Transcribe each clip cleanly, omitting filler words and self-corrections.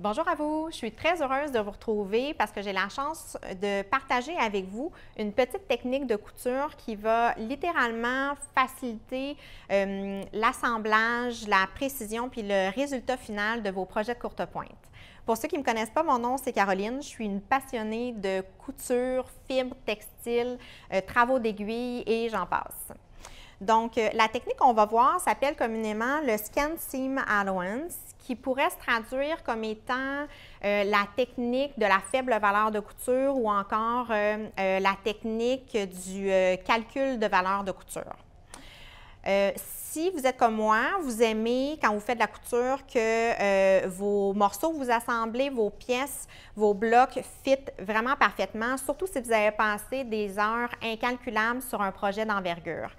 Bonjour à vous, je suis très heureuse de vous retrouver parce que j'ai la chance de partager avec vous une petite technique de couture qui va littéralement faciliter l'assemblage, la précision puis le résultat final de vos projets de courte pointe. Pour ceux qui ne me connaissent pas, mon nom c'est Caroline, je suis une passionnée de couture, fibres, textiles, travaux d'aiguille et j'en passe. Donc, la technique qu'on va voir s'appelle communément le Scan Seam Allowance, qui pourrait se traduire comme étant la technique de la faible valeur de couture ou encore la technique du calcul de valeur de couture. Si vous êtes comme moi, vous aimez quand vous faites de la couture que vos morceaux vous assemblez, vos pièces, vos blocs fit vraiment parfaitement, surtout si vous avez passé des heures incalculables sur un projet d'envergure.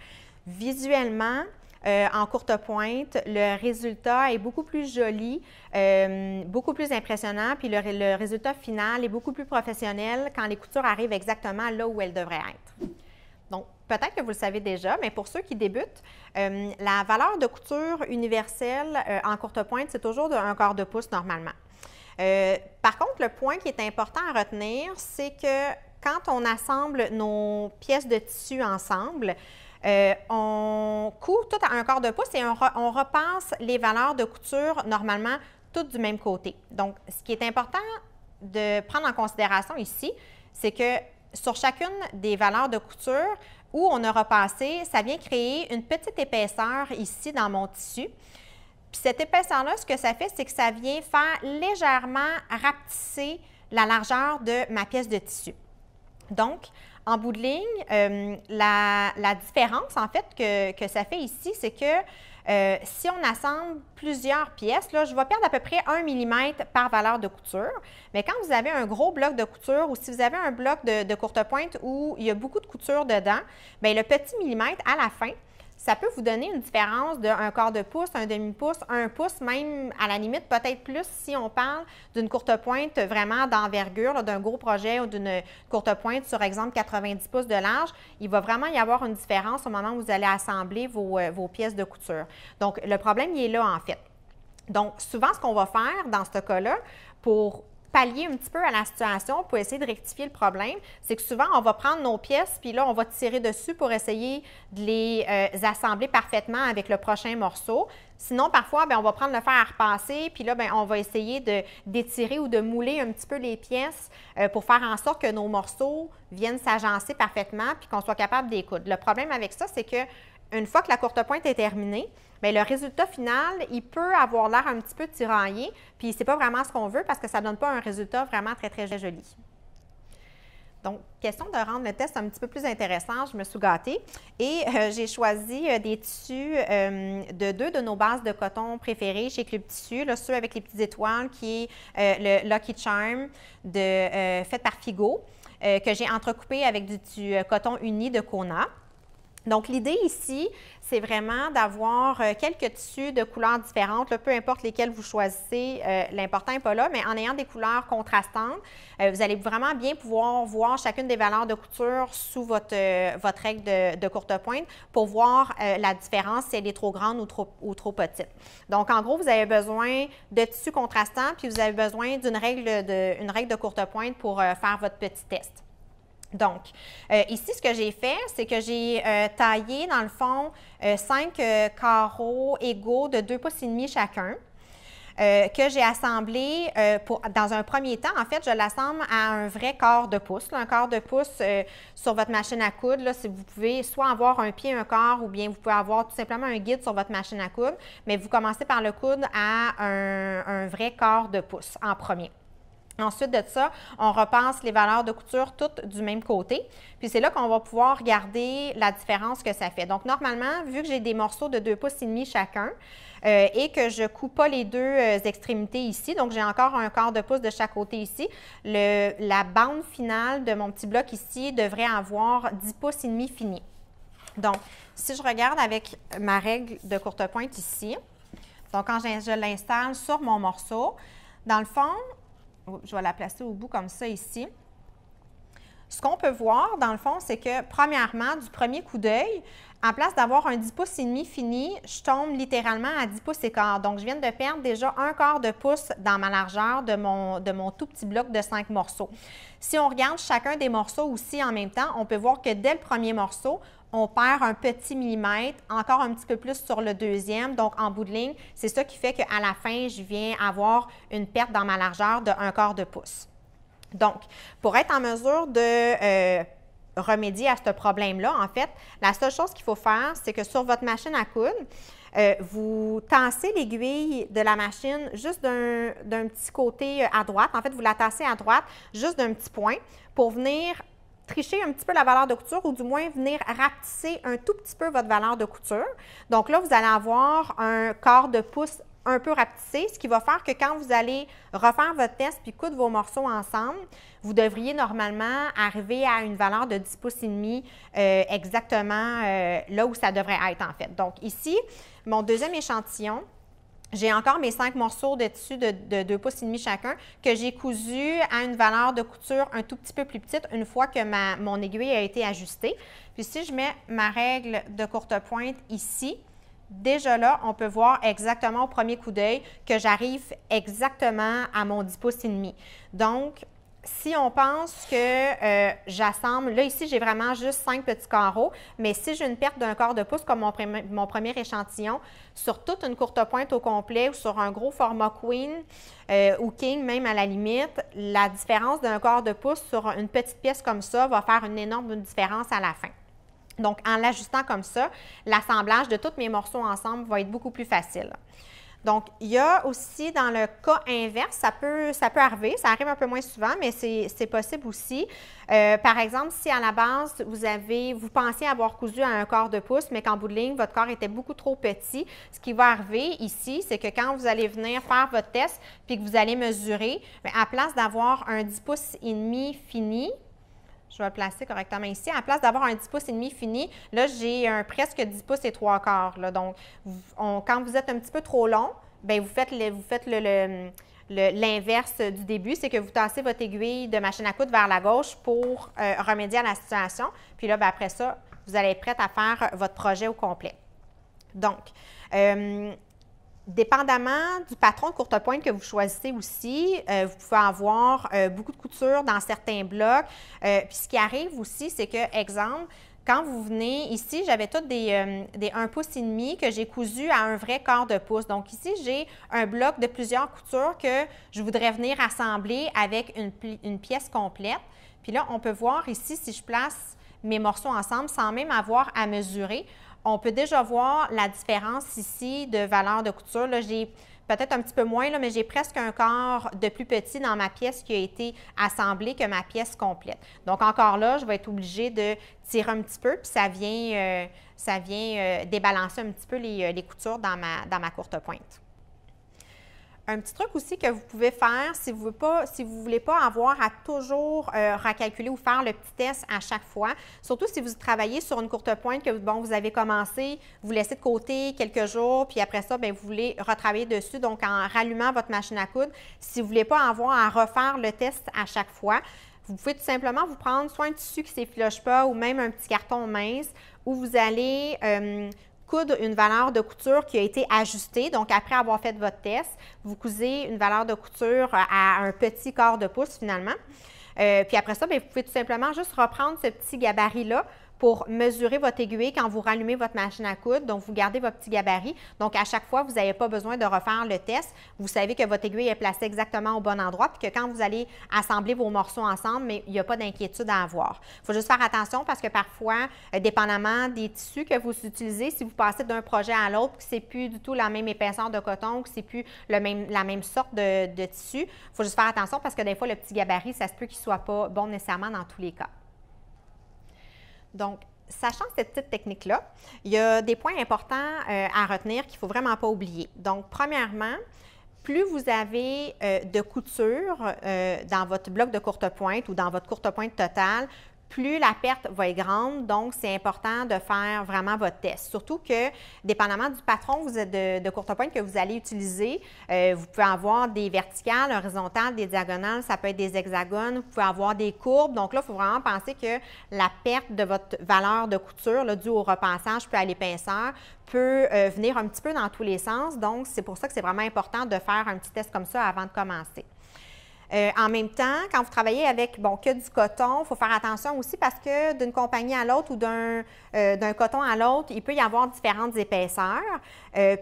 Visuellement, en courte pointe, le résultat est beaucoup plus joli, beaucoup plus impressionnant, puis le résultat final est beaucoup plus professionnel quand les coutures arrivent exactement là où elles devraient être. Donc, peut-être que vous le savez déjà, mais pour ceux qui débutent, la valeur de couture universelle en courte pointe, c'est toujours de 1/4 de pouce normalement. Par contre, le point qui est important à retenir, c'est que quand on assemble nos pièces de tissu ensemble, on coud tout à 1/4 de pouce et on repasse les valeurs de couture normalement toutes du même côté. Donc, ce qui est important de prendre en considération ici, c'est que sur chacune des valeurs de couture où on a repassé, ça vient créer une petite épaisseur ici dans mon tissu. Puis cette épaisseur-là, ce que ça fait, c'est que ça vient faire légèrement rapetisser la largeur de ma pièce de tissu. Donc, en bout de ligne, la différence, en fait, que ça fait ici, c'est que si on assemble plusieurs pièces, là, je vais perdre à peu près 1 mm par valeur de couture. Mais quand vous avez un gros bloc de couture ou si vous avez un bloc de courte pointe où il y a beaucoup de couture dedans, bien, le petit millimètre à la fin, ça peut vous donner une différence de 1/4 de pouce, 1/2 pouce, 1 pouce, même à la limite peut-être plus si on parle d'une courte pointe vraiment d'envergure, d'un gros projet ou d'une courte pointe sur exemple 90 pouces de large. Il va vraiment y avoir une différence au moment où vous allez assembler vos pièces de couture. Donc, le problème, il est là en fait. Donc, souvent, ce qu'on va faire dans ce cas-là, pour pallier un petit peu à la situation, pour essayer de rectifier le problème, c'est que souvent, on va prendre nos pièces, puis là, on va tirer dessus pour essayer de les assembler parfaitement avec le prochain morceau. Sinon, parfois, bien, on va prendre le fer à repasser, puis là, bien, on va essayer d'étirer ou de mouler un petit peu les pièces pour faire en sorte que nos morceaux viennent s'agencer parfaitement, puis qu'on soit capable d'écoudre. Le problème avec ça, c'est que une fois que la courte pointe est terminée, bien, le résultat final, il peut avoir l'air un petit peu tiraillé, puis ce n'est pas vraiment ce qu'on veut parce que ça ne donne pas un résultat vraiment très, très joli. Donc, question de rendre le test un petit peu plus intéressant, je me suis gâtée et j'ai choisi des tissus de 2 de nos bases de coton préférées chez Club Tissu, là, ceux avec les petites étoiles qui est le Lucky Charm fait par Figo, que j'ai entrecoupé avec du coton uni de Kona. Donc, l'idée ici, c'est vraiment d'avoir quelques tissus de couleurs différentes, là, peu importe lesquels vous choisissez, l'important n'est pas là, mais en ayant des couleurs contrastantes, vous allez vraiment bien pouvoir voir chacune des valeurs de couture sous votre règle de courte pointe pour voir la différence si elle est trop grande ou trop petite. Donc, en gros, vous avez besoin de tissus contrastants, puis vous avez besoin d'une règle de courte pointe pour faire votre petit test. Donc, ici, ce que j'ai fait, c'est que j'ai taillé, dans le fond, 5 carreaux égaux de 2,5 pouces chacun, que j'ai assemblé dans un premier temps. En fait, je l'assemble à un vrai quart de pouce. Là, un quart de pouce sur votre machine à coudre, là, si vous pouvez soit avoir un pied, un quart, ou bien vous pouvez avoir tout simplement un guide sur votre machine à coudre, mais vous commencez par le coudre à un vrai quart de pouce en premier. Ensuite de ça, on repasse les valeurs de couture toutes du même côté. Puis c'est là qu'on va pouvoir regarder la différence que ça fait. Donc normalement, vu que j'ai des morceaux de 2,5 pouces chacun et que je ne coupe pas les deux extrémités ici, donc j'ai encore un quart de pouce de chaque côté ici, la bande finale de mon petit bloc ici devrait avoir 10,5 pouces fini. Donc, si je regarde avec ma règle de courte pointe ici, donc quand je l'installe sur mon morceau, dans le fond, je vais la placer au bout comme ça ici. Ce qu'on peut voir, dans le fond, c'est que, premièrement, du premier coup d'œil, en place d'avoir un 10 pouces et demi fini, je tombe littéralement à 10 pouces et quart. Donc, je viens de perdre déjà un quart de pouce dans ma largeur de mon tout petit bloc de 5 morceaux. Si on regarde chacun des morceaux aussi en même temps, on peut voir que dès le premier morceau, on perd un petit millimètre, encore un petit peu plus sur le deuxième. Donc, en bout de ligne, c'est ça qui fait qu'à la fin, je viens avoir une perte dans ma largeur de un quart de pouce. Donc, pour être en mesure de remédier à ce problème-là, en fait, la seule chose qu'il faut faire, c'est que sur votre machine à coudre, vous tassez l'aiguille de la machine juste d'un petit côté à droite. En fait, vous la tassez à droite juste d'un petit point pour venir tricher un petit peu la valeur de couture ou du moins venir rapetisser un tout petit peu votre valeur de couture. Donc là, vous allez avoir un quart de pouce un peu rapetissé, ce qui va faire que quand vous allez refaire votre test puis coudre vos morceaux ensemble, vous devriez normalement arriver à une valeur de 10 pouces et demi exactement là où ça devrait être en fait. Donc ici, mon deuxième échantillon, j'ai encore mes 5 morceaux de tissu de 2 pouces et demi chacun que j'ai cousu à une valeur de couture un tout petit peu plus petite une fois que mon aiguille a été ajustée. Puis si je mets ma règle de courte pointe ici, déjà là, on peut voir exactement au premier coup d'œil que j'arrive exactement à mon 10 pouces et demi. Donc, si on pense que j'assemble, là ici j'ai vraiment juste 5 petits carreaux, mais si j'ai une perte d'un quart de pouce comme mon premier échantillon, sur toute une courte pointe au complet ou sur un gros format Queen ou King même à la limite, la différence d'un quart de pouce sur une petite pièce comme ça va faire une énorme différence à la fin. Donc, en l'ajustant comme ça, l'assemblage de tous mes morceaux ensemble va être beaucoup plus facile. Donc, il y a aussi dans le cas inverse, ça peut arriver, ça arrive un peu moins souvent, mais c'est possible aussi. Par exemple, si à la base, vous pensiez avoir cousu à un quart de pouce, mais qu'en bout de ligne, votre corps était beaucoup trop petit, ce qui va arriver ici, c'est que quand vous allez venir faire votre test puis que vous allez mesurer, bien, à place d'avoir un 10 pouces et demi fini, je vais le placer correctement ici. À la place d'avoir un 10 pouces et demi fini, là, j'ai un presque 10 pouces et 3/4. Là. Donc, quand vous êtes un petit peu trop long, bien, vous faites l'inverse du début, c'est que vous tassez votre aiguille de machine à coudre vers la gauche pour remédier à la situation. Puis là, bien, après ça, vous allez être prête à faire votre projet au complet. Donc, dépendamment du patron de courte pointe que vous choisissez aussi, vous pouvez avoir beaucoup de couture dans certains blocs. Puis ce qui arrive aussi, c'est que, exemple, quand vous venez ici, j'avais toutes des 1 pouce et demi que j'ai cousu à un vrai quart de pouce. Donc ici, j'ai un bloc de plusieurs coutures que je voudrais venir assembler avec une pièce complète. Puis là, on peut voir ici, si je place mes morceaux ensemble sans même avoir à mesurer, on peut déjà voir la différence ici de valeur de couture. Là, j'ai peut-être un petit peu moins, là, mais j'ai presque un quart de plus petit dans ma pièce qui a été assemblée que ma pièce complète. Donc, encore là, je vais être obligée de tirer un petit peu, puis ça vient débalancer un petit peu les coutures dans ma courte pointe. Un petit truc aussi que vous pouvez faire si vous ne voulez pas avoir à toujours recalculer ou faire le petit test à chaque fois, surtout si vous travaillez sur une courte pointe que vous avez commencé, vous laissez de côté quelques jours, puis après ça, bien, vous voulez retravailler dessus. Donc, en rallumant votre machine à coudre, si vous ne voulez pas avoir à refaire le test à chaque fois, vous pouvez tout simplement vous prendre soit un tissu qui ne s'effiloche pas ou même un petit carton mince où vous allez coudre une valeur de couture qui a été ajustée. Donc, après avoir fait votre test, vous cousez une valeur de couture à un petit quart de pouce finalement. Puis après ça, bien, vous pouvez tout simplement juste reprendre ce petit gabarit-là pour mesurer votre aiguille quand vous rallumez votre machine à coudre. Donc, vous gardez votre petit gabarit. Donc, à chaque fois, vous n'avez pas besoin de refaire le test. Vous savez que votre aiguille est placée exactement au bon endroit puis que quand vous allez assembler vos morceaux ensemble, mais il n'y a pas d'inquiétude à avoir. Il faut juste faire attention parce que parfois, dépendamment des tissus que vous utilisez, si vous passez d'un projet à l'autre, que ce n'est plus du tout la même épaisseur de coton, que ce n'est plus la même sorte de tissu, il faut juste faire attention parce que des fois, le petit gabarit, ça se peut qu'il ne soit pas bon nécessairement dans tous les cas. Donc, sachant cette petite technique-là, il y a des points importants à retenir qu'il ne faut vraiment pas oublier. Donc, premièrement, plus vous avez de couture dans votre bloc de courte pointe ou dans votre courte pointe totale, plus la perte va être grande. Donc, c'est important de faire vraiment votre test. Surtout que, dépendamment du patron de courte-pointe que vous allez utiliser, vous pouvez avoir des verticales, horizontales, des diagonales, ça peut être des hexagones, vous pouvez avoir des courbes. Donc là, il faut vraiment penser que la perte de votre valeur de couture, là, due au repassage puis à l'épaisseur, peut venir un petit peu dans tous les sens. Donc, c'est pour ça que c'est vraiment important de faire un petit test comme ça avant de commencer. En même temps, quand vous travaillez avec, que du coton, il faut faire attention aussi parce que d'une compagnie à l'autre ou d'un coton à l'autre, il peut y avoir différentes épaisseurs.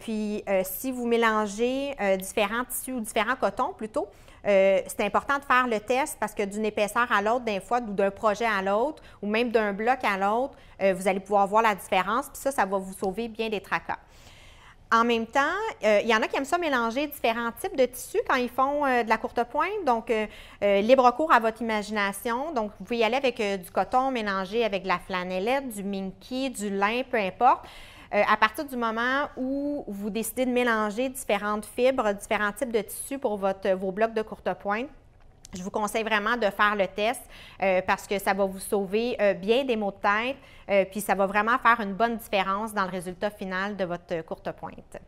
Puis, si vous mélangez différents tissus ou différents cotons plutôt, c'est important de faire le test parce que d'une épaisseur à l'autre, des fois, ou d'un projet à l'autre, ou même d'un bloc à l'autre, vous allez pouvoir voir la différence. Puis ça va vous sauver bien des tracas. En même temps, il y en a qui aiment ça mélanger différents types de tissus quand ils font de la courte pointe. Donc, libre cours à votre imagination. Donc, vous pouvez y aller avec du coton mélangé avec de la flanellette, du minky, du lin, peu importe. À partir du moment où vous décidez de mélanger différentes fibres, différents types de tissus pour vos blocs de courte pointe, je vous conseille vraiment de faire le test parce que ça va vous sauver bien des maux de tête puis ça va vraiment faire une bonne différence dans le résultat final de votre courte pointe.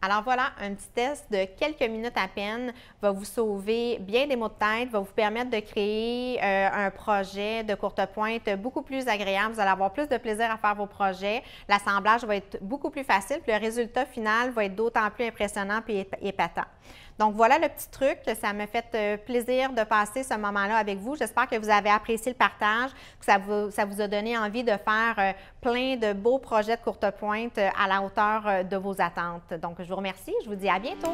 Alors voilà, un petit test de quelques minutes à peine va vous sauver bien des maux de tête, va vous permettre de créer un projet de courte pointe beaucoup plus agréable. Vous allez avoir plus de plaisir à faire vos projets. L'assemblage va être beaucoup plus facile, puis le résultat final va être d'autant plus impressionnant et épatant. Donc voilà le petit truc, ça me fait plaisir de passer ce moment-là avec vous. J'espère que vous avez apprécié le partage, que ça vous a donné envie de faire plein de beaux projets de courte pointe à la hauteur de vos attentes. Donc je vous remercie, je vous dis à bientôt!